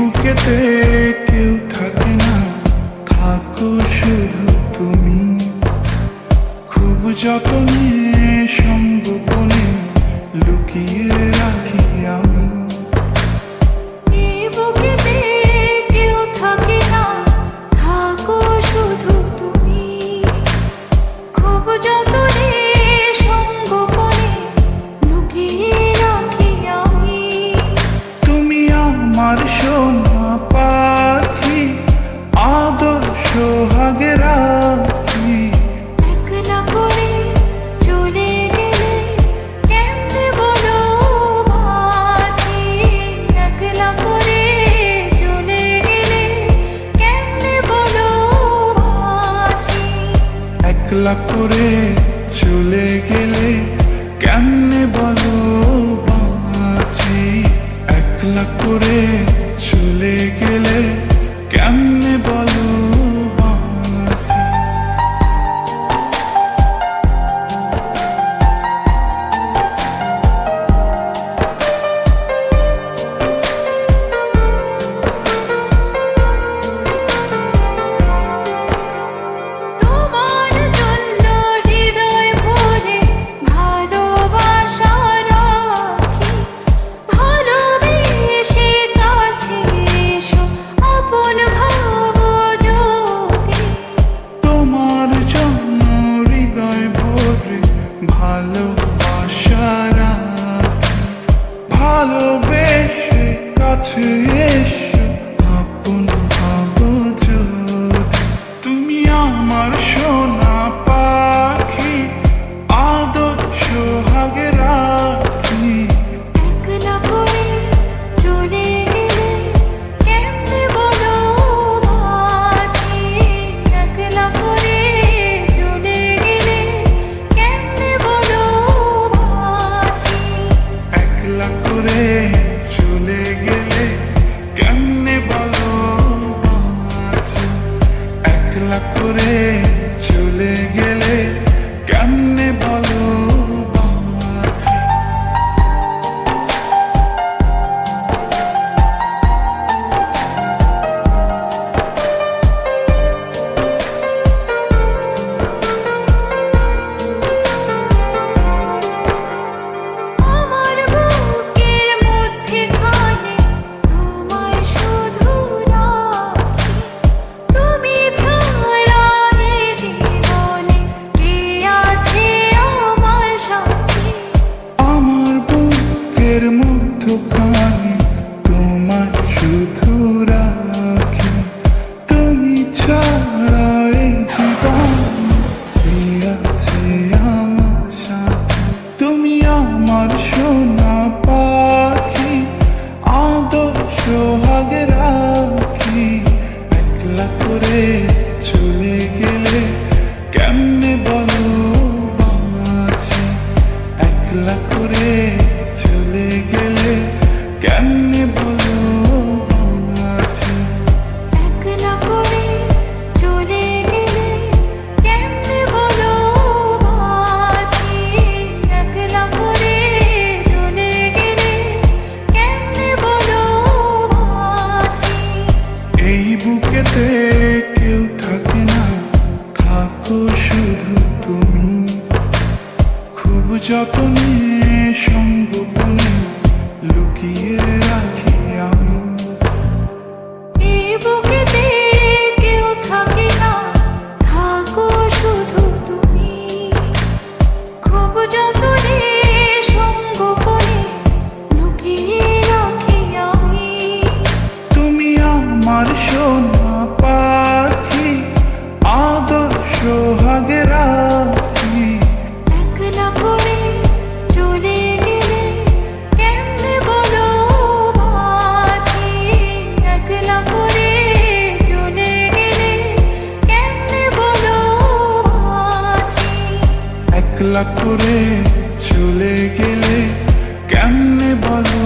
বুকেতে কেউ থাকে না, থাকো শুধু তুমি। খুব যতনে সংগোপনে লুকিয়ে রাখি আমি। বুকেতে কেউ থাকে না, থাকো শুধু তুমি। খুব যতনে সংগোপনে লুকিয়ে রাখি আমি। তুমি আমার সোনা পাখি, আদর সোহাগে রাখি। একলা করে চলে গেলে কেমনে বলো বাঁচি। একলা করে চলে গেলে কেমনে বলো বাঁচি। একলা করে চলে গেলে কেমনে বলো বাঁচি। একলা করে চলে গেলে কেমনে বলো বাঁচি। তোমার জন্য হৃদয় ভরে ভালোবাসা রাখি। ভালোবেসে কাছে এসো, আপন ভাবো যদি। তোমার জন্য হৃদয় ভরে ভালোবাসা রাখি। ভালোবেসে কাছে এসো, আপন ভাবো যদি। তুমি আমার সোনা পাখি, আদর সোহাগে রাখি। একলা করে চলে গেলে কেমনে বলো বাঁচি। একলা করে চলে গেলে কেমনে বলো বাঁচি। একলা করে চলে গেলে কেমনে বলো বাঁচি। একলা করে চলে গেলে কেমনে বলো বাঁচি। আমার বুকের মধ্যেখানে তোমায় শুধু রাখি। তুমি ছাড়া এ জীবনে কে আছে আমার সাথী। আমার বুকের মধ্যখানে তোমায় শুধু রাখি। তুমি ছাড়া এই জীবনে কে আছে আমার সাথে। তুমি আমার সোনা পাখি, আদর সোহাগে রাখি। একলা করে চলে গেলে কেমনে বলো বাঁচি। একলা করে চলে গেলে কেমনে বলো বাঁচি। একলা করে চলে গেলে কেমনে বলো বাঁচি। একলা করে চলে গেলে কেমনে বলো বাঁচি। এই বুকেতে কেউ থাকে না, থাকো শুধু তুমি। খুব যতনে সংগোপনে লুকিয়ে রাখি আমি। এই বুকেতে কেউ থাকে না, থাকো শুধু তুমি। খুব যতনে সংগোপনে লুকিয়ে রাখি আমি। তুমি আমার সোনা পাখি, আদর সোহাগে রাখি। একলা করে চলে গেলে কেমনে বলো বাঁচি। একলা করে চলে গেলে কেমনে বলো বাঁচি। একলা করে চলে গেলে কেমনে বলো